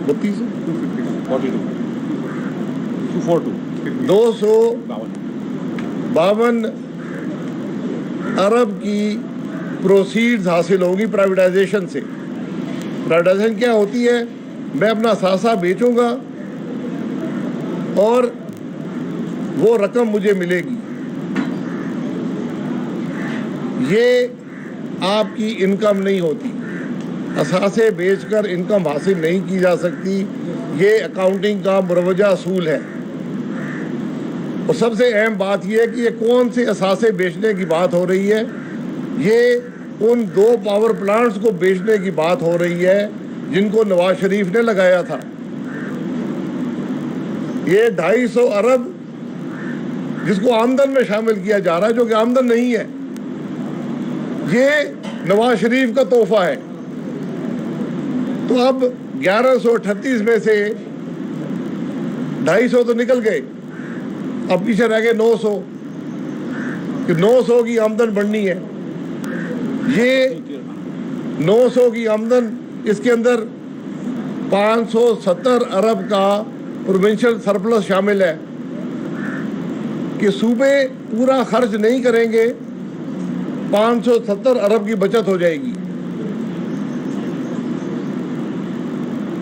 $252 ارب کی پروسیڈز حاصل ہوگی پرائیویٹائزیشن سے. پرائیویٹائزیشن کیا ہوتی ہے؟ میں اپنا ثاثہ بیچوں گا اور وہ رقم مجھے ملے گی. یہ آپ کی انکم نہیں ہوتی. اثاثے بیچ کر انکم حاصل نہیں کی جا سکتی. یہ اکاؤنٹنگ کا مروجہ اصول ہے. اور سب سے اہم بات یہ ہے کہ یہ کون سے اثاثے بیچنے کی بات ہو رہی ہے؟ یہ ان 2 پاور پلانٹس کو بیچنے کی بات ہو رہی ہے جن کو نواز شریف نے لگایا تھا. یہ 250 ارب جس کو آمدن میں شامل کیا جا رہا ہے، جو کہ آمدن نہیں ہے، یہ نواز شریف کا تحفہ ہے. تو اب 1138 میں سے 250 تو نکل گئے، اب پیچھے رہ گئے 900 کہ 900 کی آمدن بڑھنی ہے. یہ 900 کی آمدن، اس کے اندر 570 ارب کا پروونشل سرپلس شامل ہے کہ صوبے پورا خرچ نہیں کریں گے، 570 ارب کی بچت ہو جائے گی.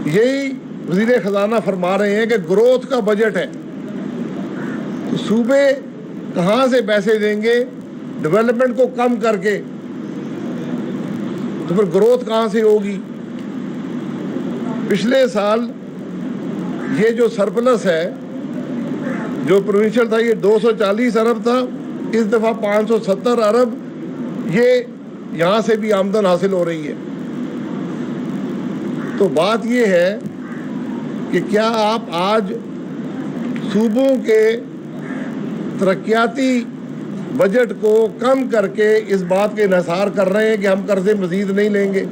یہی وزیر خزانہ فرما رہے ہیں کہ گروتھ کا بجٹ ہے. تو صوبے کہاں سے پیسے دیں گے ڈیولپمنٹ کو کم کر کے؟ تو پھر گروتھ کہاں سے ہوگی؟ پچھلے سال یہ جو سرپلس ہے جو پروونشل تھا، یہ 240 ارب تھا. اس دفعہ 570 ارب یہ یہاں سے بھی آمدن حاصل ہو رہی ہے. تو بات یہ ہے کہ کیا آپ آج صوبوں کے ترقیاتی بجٹ کو کم کر کے اس بات کے انحصار کر رہے ہیں کہ ہم قرضے مزید نہیں لیں گے؟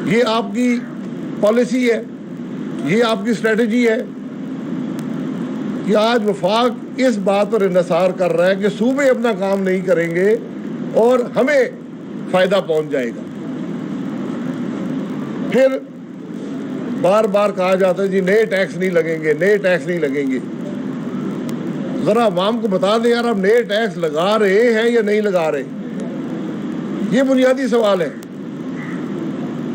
یہ آپ کی پالیسی ہے، یہ آپ کی اسٹریٹجی ہے کہ آج وفاق اس بات پر انحصار کر رہا ہے کہ صوبے اپنا کام نہیں کریں گے اور ہمیں فائدہ پہنچ جائے گا. پھر بار بار کہا جاتا ہے جی نئے ٹیکس نہیں لگیں گے، نئے ٹیکس نہیں لگیں گے. ذرا عوام کو بتا دیں یار، آپ نئے ٹیکس لگا رہے ہیں یا نہیں لگا رہے؟ یہ بنیادی سوال ہے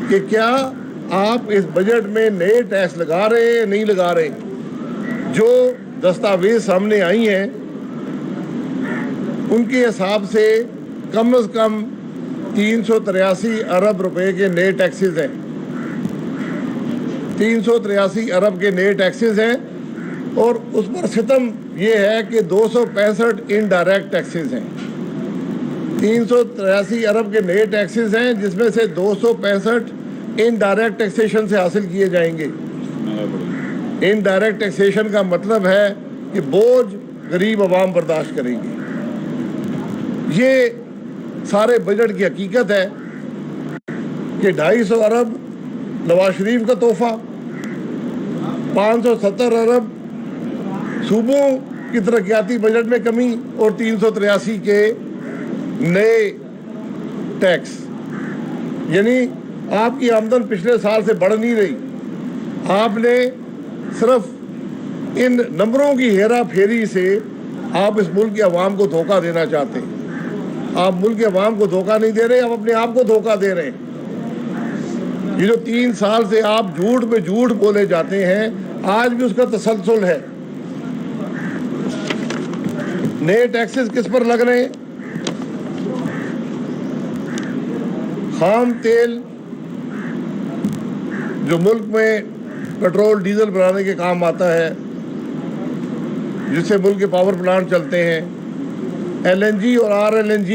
کہ کیا آپ اس بجٹ میں نئے ٹیکس لگا رہے ہیں یا نہیں لگا رہے؟ جو دستاویز سامنے آئی ہیں ان کے حساب سے کم از کم 383 ارب روپے کے نئے ٹیکسز ہیں. 383 ارب کے نئے ٹیکسز ہیں اور اس پر ستم یہ ہے کہ 265 انڈائریکٹ ٹیکسز ہیں. 383 ارب کے نئے ٹیکسز ہیں جس میں سے 265 انڈائریکٹ ٹیکسیشن سے حاصل کیے جائیں گے. انڈائریکٹ ٹیکسیشن کا مطلب ہے کہ بوجھ غریب عوام برداشت کریں گے. یہ سارے بجٹ کی حقیقت ہے کہ 250 ارب نواز شریف کا تحفہ، 570 ارب صوبوں کی ترقیاتی بجٹ میں کمی اور 383 کے نئے ٹیکس. یعنی آپ کی آمدن پچھلے سال سے بڑھ نہیں رہی. آپ نے صرف ان نمبروں کی ہیرا پھیری سے آپ اس ملک کے عوام کو دھوکہ دینا چاہتے ہیں. آپ ملک کے عوام کو دھوکہ نہیں دے رہے، آپ اپنے آپ کو دھوکہ دے رہے ہیں. یہ جو 3 سال سے آپ جھوٹ پہ جھوٹ بولے جاتے ہیں، آج بھی اس کا تسلسل ہے. نئے ٹیکسز کس پر لگ رہے ہیں؟ خام تیل جو ملک میں پیٹرول ڈیزل بنانے کے کام آتا ہے، جس سے ملک کے پاور پلانٹ چلتے ہیں، LNG اور RLNG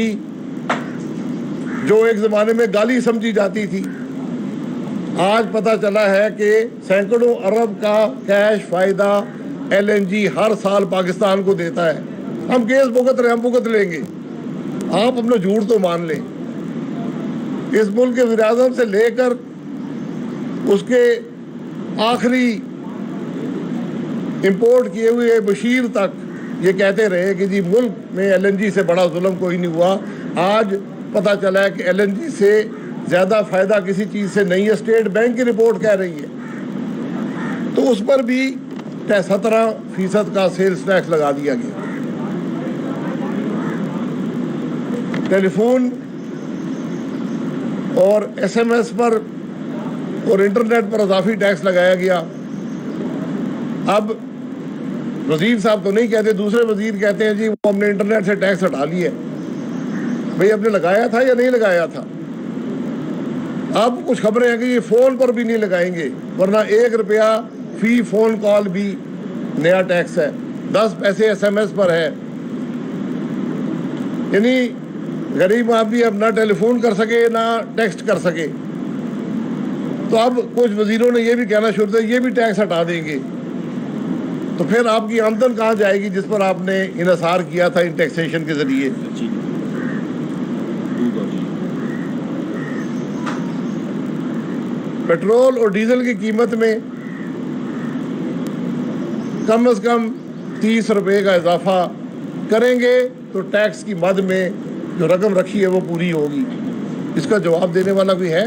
جو ایک زمانے میں گالی سمجھی جاتی تھی، آج پتہ چلا ہے کہ سینکڑوں ارب کا کیش فائدہ LNG ہر سال پاکستان کو دیتا ہے. ہم کیس بھگت رہے، ہم بھگت لیں گے. آپ اپنا جھوٹ تو مان لیں. اس ملک کے وزیر اعظم سے لے کر اس کے آخری امپورٹ کیے ہوئے بشیر تک یہ کہتے رہے کہ جی ملک میں LNG سے بڑا ظلم کوئی نہیں ہوا. آج پتہ چلا ہے کہ LNG سے زیادہ فائدہ کسی چیز سے نہیں ہے. اسٹیٹ بینک کی رپورٹ کہہ رہی ہے تو اس پر بھی 17% کا سیلز ٹیکس لگا دیا گیا. ٹیلی فون اور ایس ایم ایس پر اور انٹرنیٹ پر اضافی ٹیکس لگایا گیا. اب وزیر صاحب تو نہیں کہتے, دوسرے وزیر کہتے ہیں جی وہ ہم نے انٹرنیٹ سے ٹیکس ہٹا لیا ہے. بھئی آپ نے لگایا تھا یا نہیں لگایا تھا؟ اب کچھ خبریں ہیں کہ یہ فون پر بھی نہیں لگائیں گے, ورنہ 1 روپیہ فی فون کال بھی نیا ٹیکس ہے, 10 پیسے ایس ایم ایس پر ہے. یعنی غریب آدمی اب نہ ٹیلی فون کر سکے نہ ٹیکسٹ کر سکے. تو اب کچھ وزیروں نے یہ بھی کہنا شروع کیا یہ بھی ٹیکس ہٹا دیں گے. تو پھر آپ کی آمدن کہاں جائے گی جس پر آپ نے انحصار کیا تھا ان ٹیکسیشن کے ذریعے؟ پیٹرول اور ڈیزل کی قیمت میں کم از کم 30 روپے کا اضافہ کریں گے تو ٹیکس کی مد میں جو رقم رکھی ہے وہ پوری ہوگی. اس کا جواب دینے والا کوئی ہے؟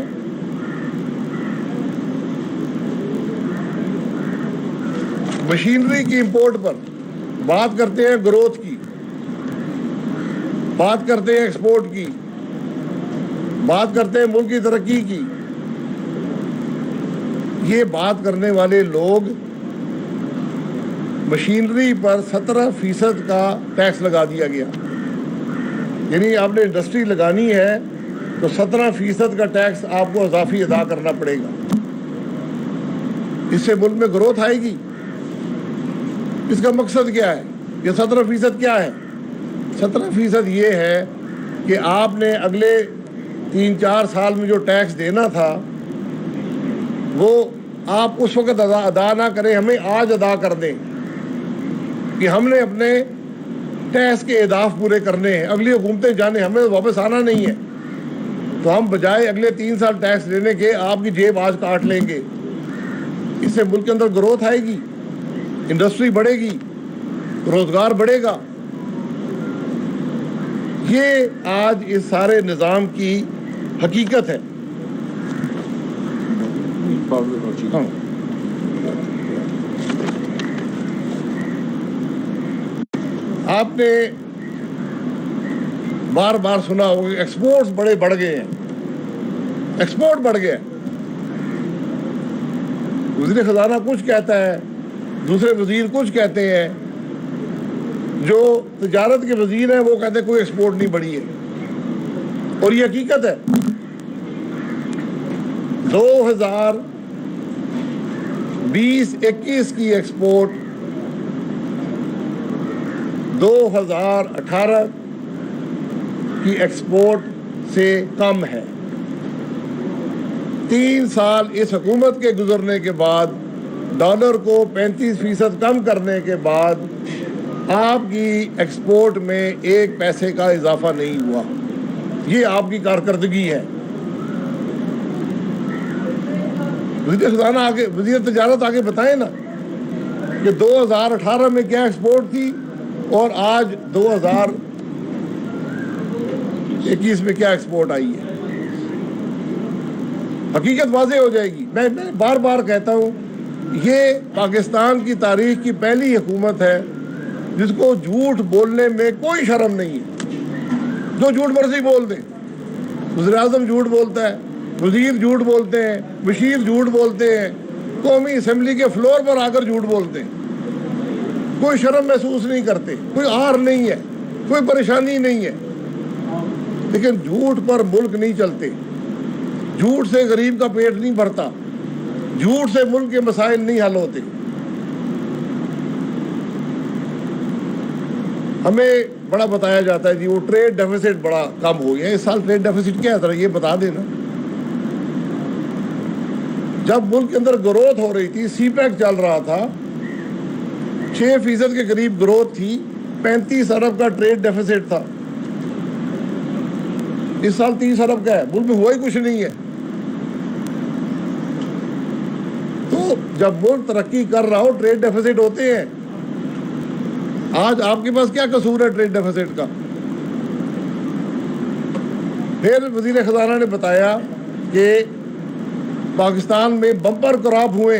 مشینری کی امپورٹ پر بات کرتے ہیں, گروتھ کی بات کرتے ہیں, ایکسپورٹ کی بات کرتے ہیں, ملک کی ترقی کی. یہ بات کرنے والے لوگ مشینری پر 17% کا ٹیکس لگا دیا گیا. یعنی آپ نے انڈسٹری لگانی ہے تو 17% کا ٹیکس آپ کو اضافی ادا کرنا پڑے گا. اس سے ملک میں گروتھ آئے گی. اس کا مقصد کیا ہے؟ یہ 17% کیا ہے؟ 17% یہ ہے کہ آپ نے اگلے 3-4 سال میں جو ٹیکس دینا تھا وہ آپ اس وقت ادا نہ کریں, ہمیں آج ادا کر دیں کہ ہم نے اپنے ٹیکس کے اہداف پورے کرنے ہیں. اگلی حکومتیں جانے, ہمیں واپس آنا نہیں ہے. تو ہم بجائے اگلے 3 سال ٹیکس لینے کے آپ کی جیب آج کاٹ لیں گے. اس سے ملک کے اندر گروتھ آئے گی, انڈسٹری بڑھے گی, روزگار بڑھے گا. یہ آج اس سارے نظام کی حقیقت ہے. آپ نے بار بار سنا ہوگا کہ ایکسپورٹس بڑے بڑھ گئے ہیں, ایکسپورٹ بڑھ گیا. وزیر خزانہ کچھ کہتا ہے, دوسرے وزیر کچھ کہتے ہیں, جو تجارت کے وزیر ہیں وہ کہتے ہیں کوئی ایکسپورٹ نہیں بڑھی ہے. اور یہ حقیقت ہے. 2020-21 کی ایکسپورٹ 2018 کی ایکسپورٹ سے کم ہے. 3 سال اس حکومت کے گزرنے کے بعد, ڈالر کو 35% کم کرنے کے بعد آپ کی ایکسپورٹ میں 1 پیسے کا اضافہ نہیں ہوا. یہ آپ کی کارکردگی ہے. وزیر خزانہ آگے, وزیر تجارت آگے بتائیں نا کہ 2018 میں کیا ایکسپورٹ تھی اور آج 2021 میں کیا ایکسپورٹ آئی ہے. حقیقت واضح ہو جائے گی. میں بار بار کہتا ہوں یہ پاکستان کی تاریخ کی پہلی حکومت ہے جس کو جھوٹ بولنے میں کوئی شرم نہیں ہے. جو جھوٹ مرضی بول دیں. وزیر اعظم جھوٹ بولتا ہے, وزیر جھوٹ بولتے ہیں, مشیر جھوٹ بولتے ہیں, قومی اسمبلی کے فلور پر آ کر جھوٹ بولتے ہیں. کوئی شرم محسوس نہیں کرتے, کوئی آر نہیں ہے, کوئی پریشانی نہیں ہے. لیکن جھوٹ پر ملک نہیں چلتے. جھوٹ سے غریب کا پیٹ نہیں بھرتا. جھوٹ سے ملک کے مسائل نہیں حل ہوتے. ہمیں بڑا بتایا جاتا ہے جی وہ ٹریڈ ڈیفیسٹ بڑا کم ہو گیا. اس سال ٹریڈ ڈیفیسٹ کیا ہے, یہ بتا دینا. جب ملک کے اندر گروتھ ہو رہی تھی, سی پیک چل رہا تھا, 6% کے قریب گروتھ تھی, 35 ارب کا ٹریڈ ڈیفیسٹ تھا. اس سال 30 ارب کا ہے. ملک میں ہوا ہی کچھ نہیں ہے. تو جب ملک ترقی کر رہا ہو ٹریڈ ڈیفیسٹ ہوتے ہیں. آج آپ کے پاس کیا قصور ہے ٹریڈ ڈیفیسٹ کا؟ پھر وزیر خزانہ نے بتایا کہ پاکستان میں بمپر کراپ ہوئے,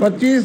25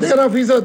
13%।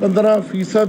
15%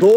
2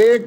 1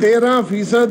13%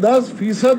10%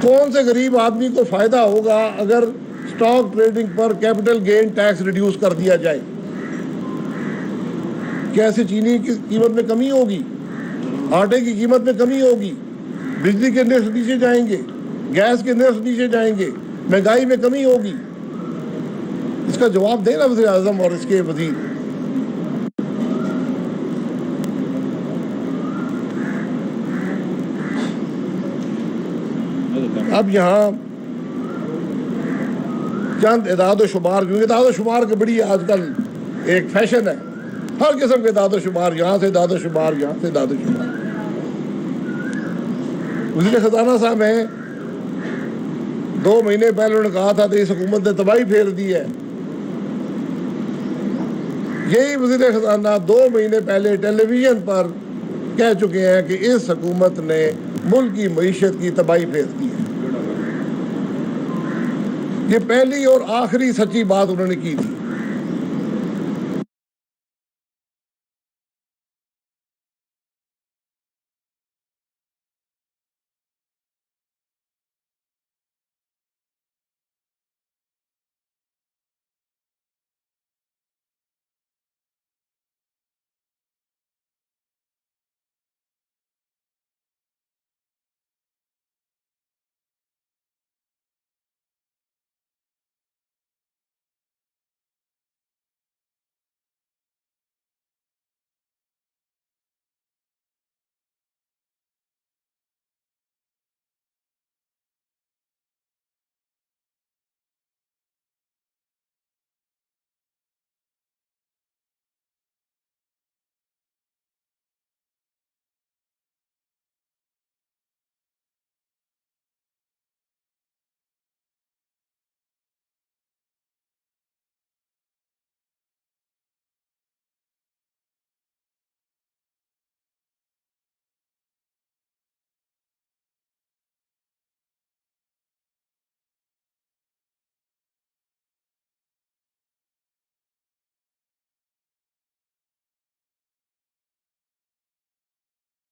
کون سے غریب آدمی کو فائدہ ہوگا اگر اسٹاک ٹریڈنگ پر کیپٹل گین ٹیکس ریڈیوس کر دیا جائے؟ کیسے چینی کی قیمت میں کمی ہوگی، آٹے کی قیمت میں کمی ہوگی، بجلی کے نرخ نیچے جائیں گے، گیس کے نرخ نیچے جائیں گے، مہنگائی میں کمی ہوگی؟ اس کا جواب دیں نا وزیر اعظم اور اس کے وزیر۔ اب یہاں چند اعداد و شمار، کیونکہ اعداد و شمار کی بڑی آج کل ایک فیشن ہے، ہر قسم کے اعداد و شمار، یہاں سے اعداد و شمار، یہاں سے اعداد و شمار۔ وزیر خزانہ صاحب ہیں، 2 مہینے پہلے انہوں نے کہا تھا کہ اس حکومت نے تباہی پھیر دی ہے۔ یہی وزیر خزانہ 2 مہینے پہلے ٹیلی ویژن پر کہہ چکے ہیں کہ اس حکومت نے ملک کی معیشت کی تباہی پھیر دی ہے۔ یہ پہلی اور آخری سچی بات انہوں نے کی تھی۔